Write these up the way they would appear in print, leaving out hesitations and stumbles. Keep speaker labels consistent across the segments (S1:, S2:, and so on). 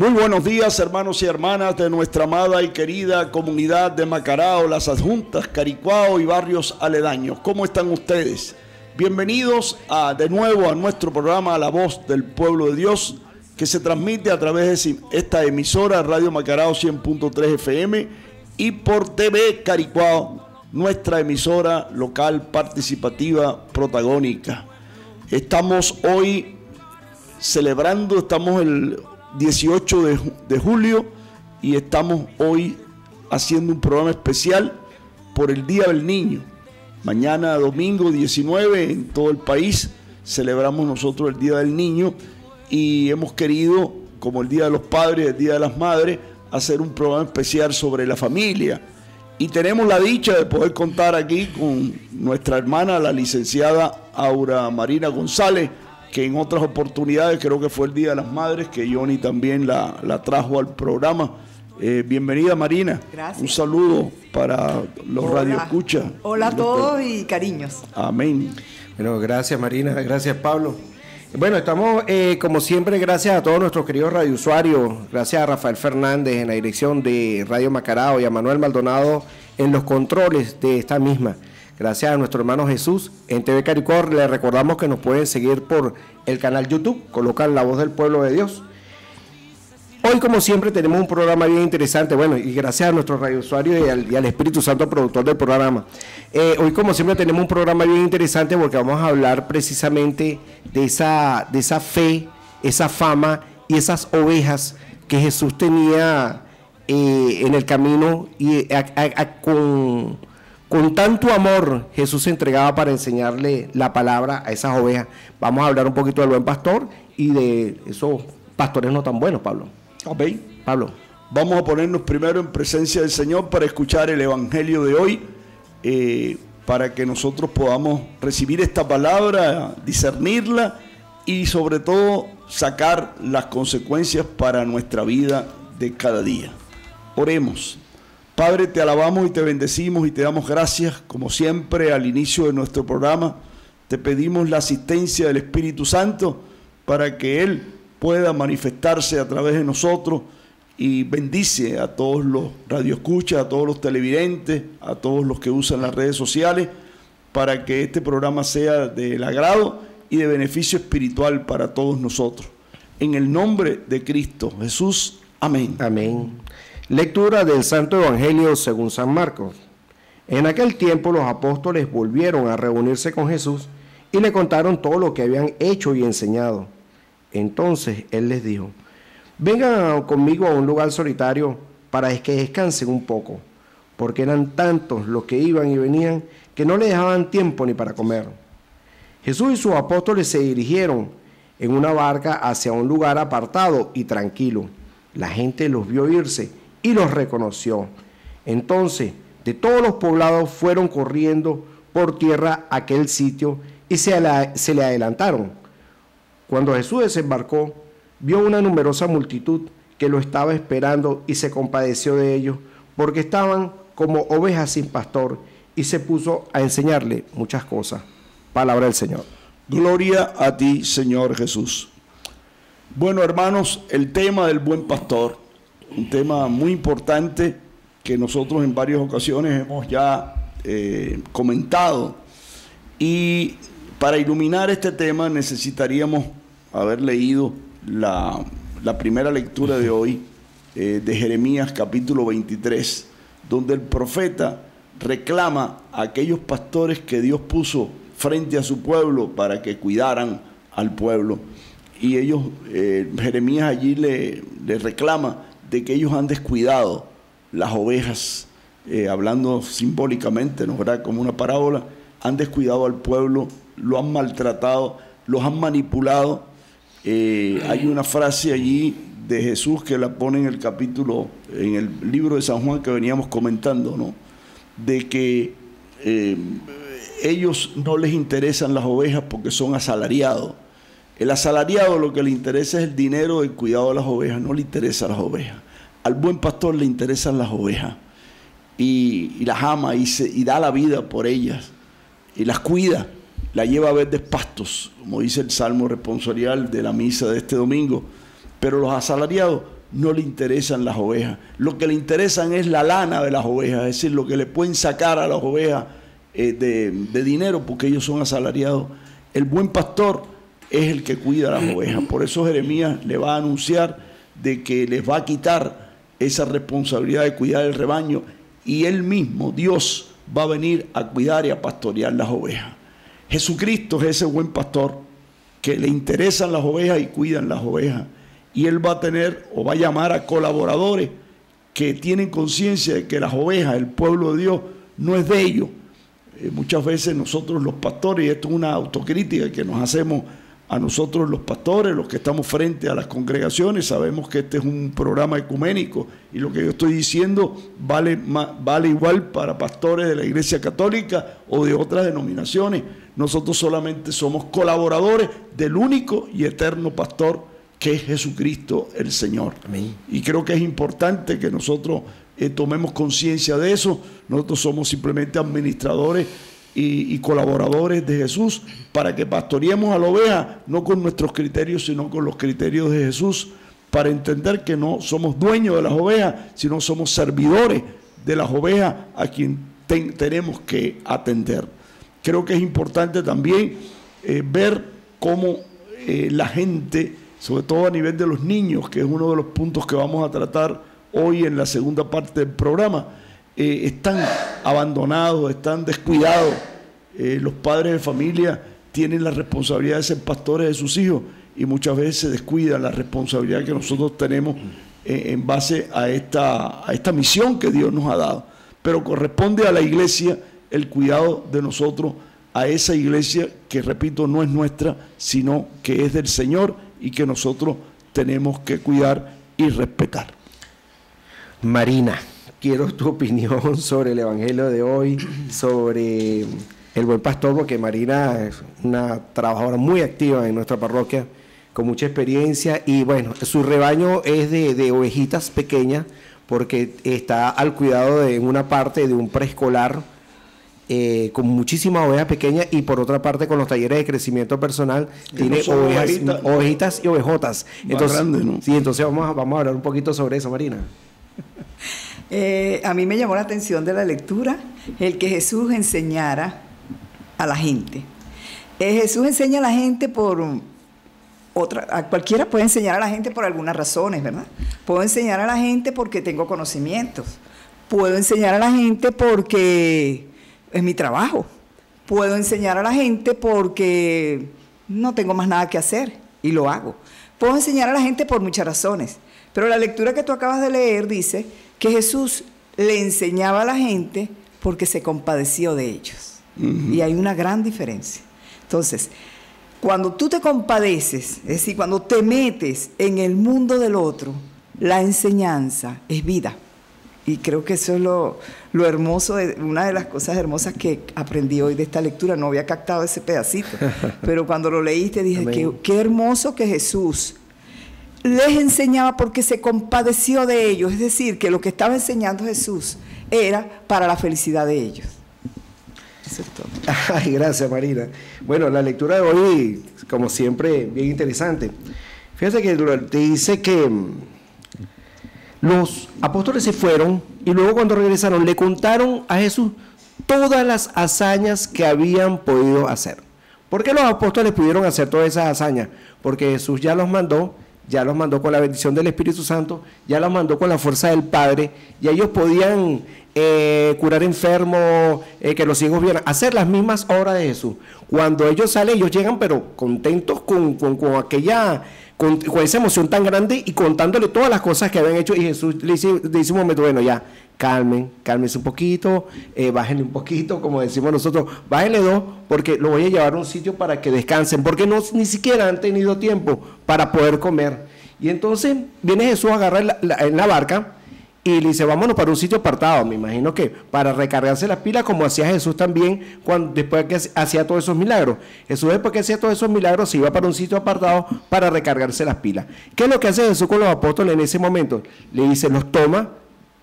S1: Muy buenos días, hermanos y hermanas de nuestra amada y querida comunidad de Macarao, Las Adjuntas, Caricuao y barrios aledaños. ¿Cómo están ustedes? Bienvenidos de nuevo a nuestro programa La Voz del Pueblo de Dios, que se transmite a través de esta emisora Radio Macarao 100.3 FM y por TV Caricuao, nuestra emisora local participativa protagónica. Estamos hoy celebrando, estamos el 18 de julio y estamos hoy haciendo un programa especial por el Día del Niño. Mañana domingo 19 en todo el país celebramos nosotros el Día del Niño y hemos querido, como el Día de los Padres, el Día de las Madres, hacer un programa especial sobre la familia. Y tenemos la dicha de poder contar aquí con nuestra hermana, la licenciada Aura Marina González, que en otras oportunidades, creo que fue el Día de las Madres, que Johnny también la trajo al programa. Bienvenida, Marina.
S2: Gracias.
S1: Un saludo para los radioescuchas.
S2: Hola a todos y cariños.
S1: Amén.
S3: Bueno, gracias, Marina. Gracias, Pablo. Bueno, estamos, como siempre, gracias a todos nuestros queridos radiousuarios. Gracias a Rafael Fernández en la dirección de Radio Macarao y a Manuel Maldonado en los controles de esta misma. Gracias a nuestro hermano Jesús en TV Caricuao. Le recordamos que nos pueden seguir por el canal YouTube, colocan La Voz del Pueblo de Dios. Hoy, como siempre, tenemos un programa bien interesante. Bueno, y gracias a nuestros radiousuarios y al Espíritu Santo, productor del programa. Hoy, como siempre, tenemos un programa bien interesante porque vamos a hablar precisamente de esa fe, esa fama y esas ovejas que Jesús tenía en el camino y con tanto amor Jesús se entregaba para enseñarle la palabra a esas ovejas. Vamos a hablar un poquito del buen pastor y de esos pastores no tan buenos, Pablo.
S1: Amén.
S3: Pablo.
S1: Vamos a ponernos primero en presencia del Señor para escuchar el Evangelio de hoy, para que nosotros podamos recibir esta palabra, discernirla y sobre todo sacar las consecuencias para nuestra vida de cada día. Oremos. Padre, te alabamos y te bendecimos y te damos gracias, como siempre, al inicio de nuestro programa. Te pedimos la asistencia del Espíritu Santo para que Él pueda manifestarse a través de nosotros y bendice a todos los radioescuchas, a todos los televidentes, a todos los que usan las redes sociales, para que este programa sea del agrado y de beneficio espiritual para todos nosotros. En el nombre de Cristo Jesús. Amén.
S3: Amén. Lectura del Santo Evangelio según San Marcos. En aquel tiempo los apóstoles volvieron a reunirse con Jesús y le contaron todo lo que habían hecho y enseñado. Entonces él les dijo: vengan conmigo a un lugar solitario para que descansen un poco, porque eran tantos los que iban y venían que no le dejaban tiempo ni para comer. Jesús y sus apóstoles se dirigieron en una barca hacia un lugar apartado y tranquilo. La gente los vio irse y los reconoció. Entonces, de todos los poblados fueron corriendo por tierra a aquel sitio y se le adelantaron. Cuando Jesús desembarcó, vio una numerosa multitud que lo estaba esperando y se compadeció de ellos, porque estaban como ovejas sin pastor, y se puso a enseñarle muchas cosas. Palabra del Señor.
S1: Gloria a ti, Señor Jesús. Bueno, hermanos, el tema del buen pastor, un tema muy importante que nosotros en varias ocasiones hemos ya comentado, y para iluminar este tema necesitaríamos haber leído la primera lectura de hoy de Jeremías capítulo 23, donde el profeta reclama a aquellos pastores que Dios puso frente a su pueblo para que cuidaran al pueblo. Y ellos, Jeremías allí le reclama de que ellos han descuidado las ovejas, hablando simbólicamente, ¿no? ¿Verdad? Como una parábola, han descuidado al pueblo, lo han maltratado, los han manipulado. Hay una frase allí de Jesús que la pone en el libro de San Juan que veníamos comentando, ¿no? De que ellos no les interesan las ovejas porque son asalariados. El asalariado lo que le interesa es el dinero del cuidado de las ovejas, no le interesan las ovejas. Al buen pastor le interesan las ovejas y las ama y da la vida por ellas y las cuida, la lleva a verdes pastos, como dice el salmo responsorial de la misa de este domingo. Pero los asalariados no le interesan las ovejas. Lo que le interesan es la lana de las ovejas, es decir, lo que le pueden sacar a las ovejas de dinero, porque ellos son asalariados. El buen pastor es el que cuida a las ovejas. Por eso Jeremías le va a anunciar de que les va a quitar esa responsabilidad de cuidar el rebaño, y él mismo, Dios, va a venir a cuidar y a pastorear las ovejas. Jesucristo es ese buen pastor que le interesan las ovejas y cuidan las ovejas. Y él va a tener o va a llamar a colaboradores que tienen conciencia de que las ovejas, el pueblo de Dios, no es de ellos. Muchas veces nosotros los pastores, y esto es una autocrítica que nos hacemos a nosotros los pastores, los que estamos frente a las congregaciones, sabemos que este es un programa ecuménico y lo que yo estoy diciendo vale igual para pastores de la Iglesia Católica o de otras denominaciones. Nosotros solamente somos colaboradores del único y eterno pastor que es Jesucristo el Señor.
S3: Amén.
S1: Y creo que es importante que nosotros tomemos conciencia de eso. Nosotros somos simplemente administradores y colaboradores de Jesús para que pastoreemos a la oveja, no con nuestros criterios, sino con los criterios de Jesús, para entender que no somos dueños de las ovejas, sino somos servidores de las ovejas a quien tenemos que atender. Creo que es importante también ver cómo la gente, sobre todo a nivel de los niños, que es uno de los puntos que vamos a tratar hoy en la segunda parte del programa, están abandonados, están descuidados. Los padres de familia tienen la responsabilidad de ser pastores de sus hijos y muchas veces se descuidan la responsabilidad que nosotros tenemos en base a esta misión que Dios nos ha dado. Pero corresponde a la iglesia el cuidado de nosotros, a esa iglesia que, repito, no es nuestra, sino que es del Señor y que nosotros tenemos que cuidar y respetar.
S3: Marina, quiero tu opinión sobre el Evangelio de hoy, sobre el buen pastor, porque Marina es una trabajadora muy activa en nuestra parroquia, con mucha experiencia, y bueno, su rebaño es de ovejitas pequeñas, porque está al cuidado de una parte de un preescolar, con muchísimas ovejas pequeñas, y por otra parte con los talleres de crecimiento personal tiene
S1: no
S3: ovejitas y ovejotas. Entonces,
S1: grande, ¿no?
S3: Sí, entonces vamos a hablar un poquito sobre eso, Marina.
S2: A mí me llamó la atención de la lectura el que Jesús enseñara a la gente. Jesús enseña a la gente a cualquiera puede enseñar a la gente por algunas razones, ¿verdad? Puedo enseñar a la gente porque tengo conocimientos. Puedo enseñar a la gente porque es mi trabajo. Puedo enseñar a la gente porque no tengo más nada que hacer y lo hago. Puedo enseñar a la gente por muchas razones. Pero la lectura que tú acabas de leer dice que Jesús le enseñaba a la gente porque se compadeció de ellos. Y hay una gran diferencia. Entonces, cuando tú te compadeces, es decir, cuando te metes en el mundo del otro, la enseñanza es vida. Y creo que eso es lo hermoso, una de las cosas hermosas que aprendí hoy de esta lectura. No había captado ese pedacito, pero cuando lo leíste dije, qué hermoso que Jesús les enseñaba porque se compadeció de ellos. Es decir, que lo que estaba enseñando Jesús era para la felicidad de ellos. Eso es todo.
S3: Ay, gracias, Marina. Bueno, la lectura de hoy, como siempre, bien interesante. Fíjate que te dice que los apóstoles se fueron y luego cuando regresaron le contaron a Jesús todas las hazañas que habían podido hacer. ¿Por qué los apóstoles pudieron hacer todas esas hazañas? Porque Jesús ya los mandó con la bendición del Espíritu Santo, ya los mandó con la fuerza del Padre, y ellos podían curar enfermos, que los ciegos vieran, hacer las mismas obras de Jesús. Cuando ellos salen, ellos llegan pero contentos con esa emoción tan grande y contándole todas las cosas que habían hecho, y Jesús le dice un momento, bueno, ya, cálmense un poquito, bájenle un poquito, como decimos nosotros, bájenle 2, porque lo voy a llevar a un sitio para que descansen, porque ni siquiera han tenido tiempo para poder comer. Y entonces viene Jesús, agarra en la barca y le dice, vámonos para un sitio apartado. Me imagino que para recargarse las pilas, como hacía Jesús también después que hacía todos esos milagros. Jesús, después que hacía todos esos milagros, se iba para un sitio apartado para recargarse las pilas. ¿Qué es lo que hace Jesús con los apóstoles en ese momento? Le dice, los toma,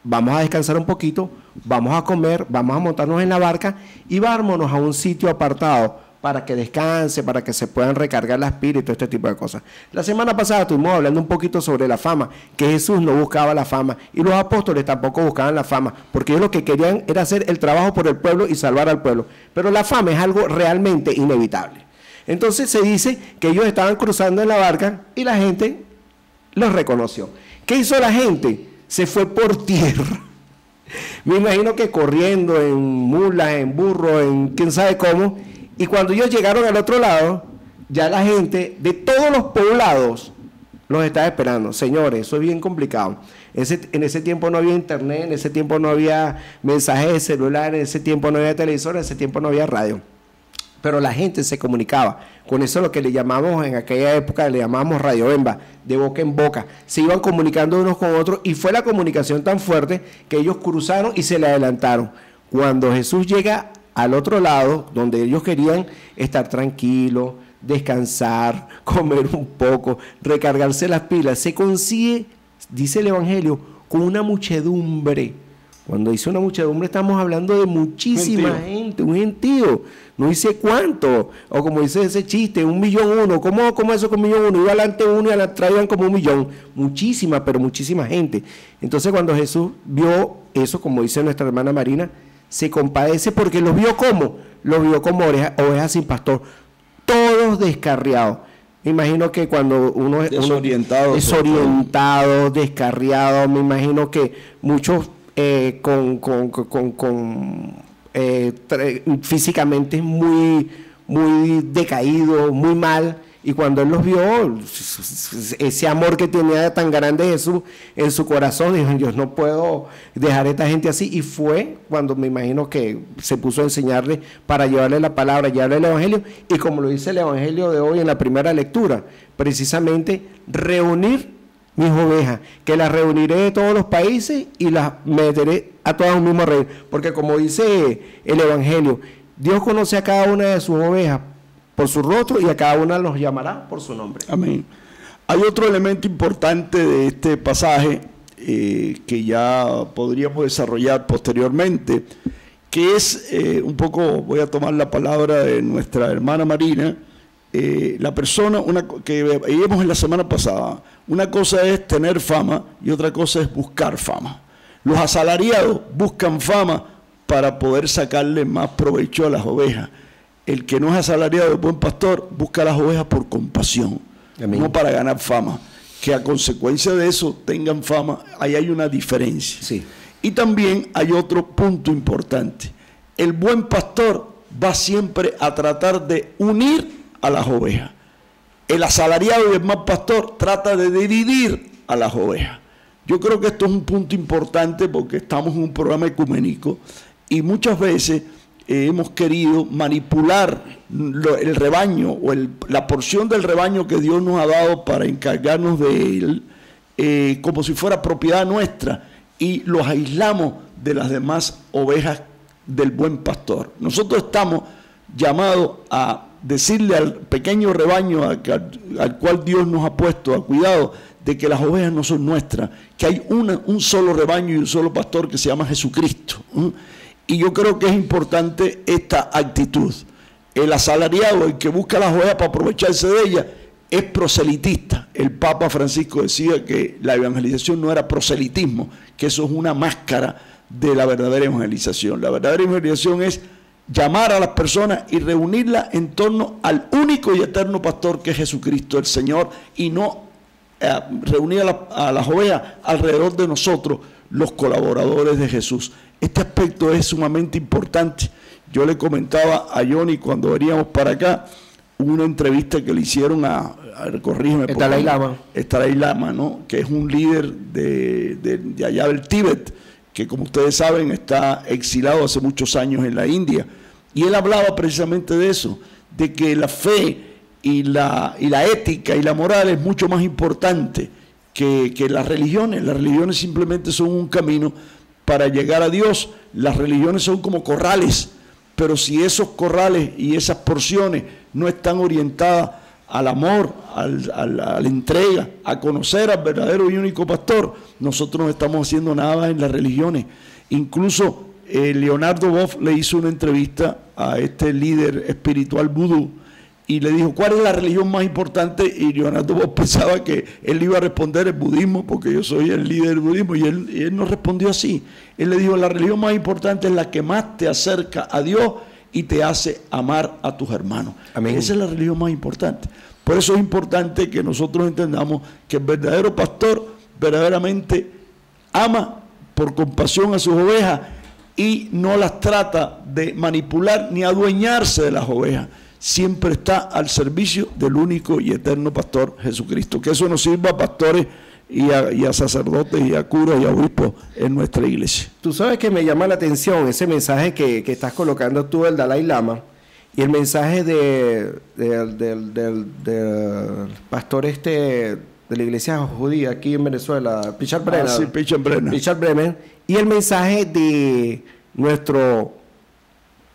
S3: vamos a descansar un poquito, vamos a comer, vamos a montarnos en la barca y vámonos a un sitio apartado para que descanse, para que se puedan recargar las pilas y todo este tipo de cosas. La semana pasada estuvimos hablando un poquito sobre la fama, que Jesús no buscaba la fama y los apóstoles tampoco buscaban la fama, porque ellos lo que querían era hacer el trabajo por el pueblo y salvar al pueblo. Pero la fama es algo realmente inevitable. Entonces se dice que ellos estaban cruzando en la barca y la gente los reconoció. ¿Qué hizo la gente? Se fue por tierra. Me imagino que corriendo en mulas, en burros, en quién sabe cómo. Y cuando ellos llegaron al otro lado, ya la gente de todos los poblados los estaba esperando. Señores, eso es bien complicado. En ese tiempo no había internet, en ese tiempo no había mensajes de celular, en ese tiempo no había televisor, en ese tiempo no había radio. Pero la gente se comunicaba. Con eso lo que le llamamos en aquella época, le llamábamos radiobemba, de boca en boca. Se iban comunicando unos con otros y fue la comunicación tan fuerte que ellos cruzaron y se le adelantaron. Cuando Jesús llega al otro lado, donde ellos querían estar tranquilos, descansar, comer un poco, recargarse las pilas, se consigue, dice el Evangelio, con una muchedumbre. Cuando dice una muchedumbre estamos hablando de muchísima gente, un gentío, no dice cuánto, o como dice ese chiste, 1.000.000 ¿cómo eso con 1.000.000? Iba adelante uno y atrás iban como 1.000.000, muchísima, pero muchísima gente. Entonces cuando Jesús vio eso, como dice nuestra hermana Marina, se compadece porque los vio como ovejas sin pastor, todos descarriados. Me imagino que cuando uno es desorientado, descarriado, me imagino que muchos físicamente muy decaídos, muy mal, y cuando él los vio, ese amor que tenía tan grande Jesús en su corazón, dijo, yo no puedo dejar a esta gente así, y fue cuando me imagino que se puso a enseñarle para llevarle la palabra, llevarle el Evangelio, y como lo dice el Evangelio de hoy en la primera lectura, precisamente reunir mis ovejas, que las reuniré de todos los países y las meteré a todas un mismo reino, porque como dice el Evangelio, Dios conoce a cada una de sus ovejas por su rostro y a cada una los llamará por su nombre.
S1: Amén. Hay otro elemento importante de este pasaje que ya podríamos desarrollar posteriormente, que es un poco, voy a tomar la palabra de nuestra hermana Marina, la persona, que veíamos en la semana pasada, una cosa es tener fama y otra cosa es buscar fama. Los asalariados buscan fama para poder sacarle más provecho a las ovejas. El que no es asalariado, el buen pastor, busca a las ovejas por compasión, amén, no para ganar fama. Que a consecuencia de eso tengan fama, ahí hay una diferencia. Sí. Y también hay otro punto importante. El buen pastor va siempre a tratar de unir a las ovejas. El asalariado y el mal pastor trata de dividir a las ovejas. Yo creo que esto es un punto importante porque estamos en un programa ecuménico y muchas veces hemos querido manipular el rebaño o la porción del rebaño que Dios nos ha dado para encargarnos de él como si fuera propiedad nuestra y los aislamos de las demás ovejas del buen pastor. Nosotros estamos llamados a decirle al pequeño rebaño al cual Dios nos ha puesto a cuidado de que las ovejas no son nuestras, que hay un solo rebaño y un solo pastor que se llama Jesucristo. Y yo creo que es importante esta actitud. El asalariado, el que busca las ovejas para aprovecharse de ellas, es proselitista. El Papa Francisco decía que la evangelización no era proselitismo, que eso es una máscara de la verdadera evangelización. La verdadera evangelización es llamar a las personas y reunirlas en torno al único y eterno pastor que es Jesucristo el Señor, y no reunir a las ovejas alrededor de nosotros, los colaboradores de Jesús. Este aspecto es sumamente importante. Yo le comentaba a Johnny cuando veníamos para acá, una entrevista que le hicieron corrígeme, Dalai Lama, ¿no? Que es un líder de allá del Tíbet, que como ustedes saben está exilado hace muchos años en la India, y él hablaba precisamente de eso, de que la fe y la ética y la moral es mucho más importante que las religiones. Las religiones simplemente son un camino para llegar a Dios. Las religiones son como corrales, pero si esos corrales y esas porciones no están orientadas al amor, a la entrega, a conocer al verdadero y único pastor, nosotros no estamos haciendo nada en las religiones. Incluso Leonardo Boff le hizo una entrevista a este líder espiritual vudú y le dijo, ¿cuál es la religión más importante? Y Leonardo Bosch pensaba que él iba a responder el budismo, porque yo soy el líder del budismo, y él no respondió así. Él le dijo, la religión más importante es la que más te acerca a Dios y te hace amar a tus hermanos. Amén. Esa es la religión más importante. Por eso es importante que nosotros entendamos que el verdadero pastor verdaderamente ama por compasión a sus ovejas y no las trata de manipular ni adueñarse de las ovejas. Siempre está al servicio del único y eterno pastor Jesucristo. Que eso nos sirva a pastores y a sacerdotes y a curas y a obispos en nuestra iglesia.
S3: Tú sabes que me llama la atención ese mensaje que estás colocando tú del Dalai Lama y el mensaje del pastor de la iglesia judía aquí en Venezuela, Richard Brennan.
S1: Sí,
S3: Richard Brennan. Y el mensaje de nuestro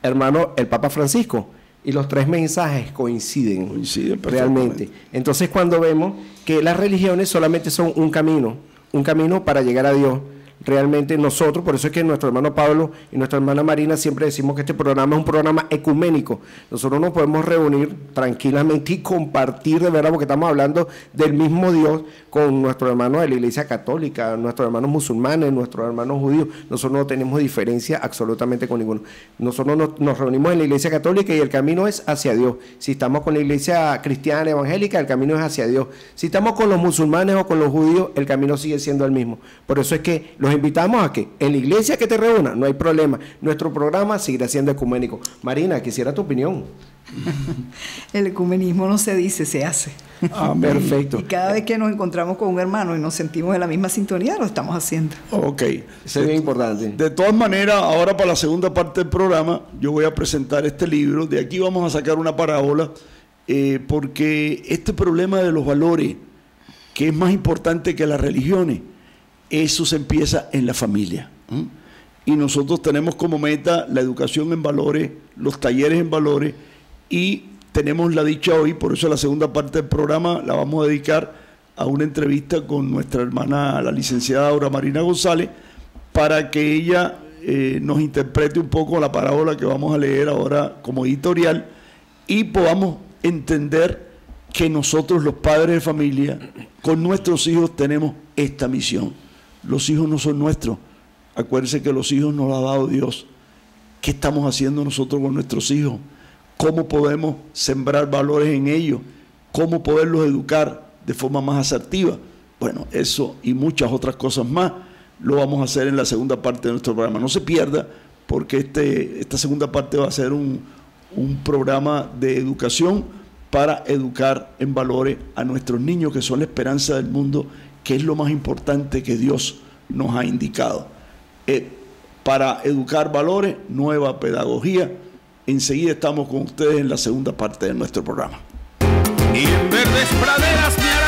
S3: hermano, el Papa Francisco. Y los tres mensajes coinciden realmente. Entonces, cuando vemos que las religiones solamente son un camino para llegar a Dios, realmente nosotros, por eso es que nuestro hermano Pablo y nuestra hermana Marina siempre decimos que este programa es un programa ecuménico. Nosotros nos podemos reunir tranquilamente y compartir de verdad, porque estamos hablando del mismo Dios con nuestros hermanos de la Iglesia Católica, nuestros hermanos musulmanes, nuestros hermanos judíos. Nosotros no tenemos diferencia absolutamente con ninguno. Nosotros nos reunimos en la Iglesia Católica y el camino es hacia Dios. Si estamos con la Iglesia cristiana evangélica, el camino es hacia Dios. Si estamos con los musulmanes o con los judíos, el camino sigue siendo el mismo. Por eso es que los invitamos a que en la iglesia que te reúna, no hay problema. Nuestro programa seguirá siendo ecuménico. Marina, quisiera tu opinión.
S2: El ecumenismo no se dice, se hace.
S3: Perfecto.
S2: Y cada vez que nos encontramos con un hermano y nos sentimos en la misma sintonía, lo estamos haciendo.
S1: Ok.
S3: Eso es bien importante.
S1: De todas maneras, ahora para la segunda parte del programa, yo voy a presentar este libro. De aquí vamos a sacar una parábola, porque este problema de los valores, que es más importante que las religiones, eso se empieza en la familia. Y nosotros tenemos como meta la educación en valores, los talleres en valores, y tenemos la dicha hoy, por eso la segunda parte del programa la vamos a dedicar a una entrevista con nuestra hermana, la licenciada Aura Marina González, para que ella nos interprete un poco la parábola que vamos a leer ahora como editorial y podamos entender que nosotros, los padres de familia, con nuestros hijos tenemos esta misión. Los hijos no son nuestros. Acuérdense que los hijos nos los ha dado Dios. ¿Qué estamos haciendo nosotros con nuestros hijos? ¿Cómo podemos sembrar valores en ellos? ¿Cómo poderlos educar de forma más asertiva? Bueno, eso y muchas otras cosas más lo vamos a hacer en la segunda parte de nuestro programa. No se pierda, porque esta segunda parte va a ser un programa de educación para educar en valores a nuestros niños, que son la esperanza del mundo, que es lo más importante que Dios nos ha indicado. Para educar valores, nueva pedagogía. Enseguida estamos con ustedes en la segunda parte de nuestro programa.
S4: Y en verdes praderas me hará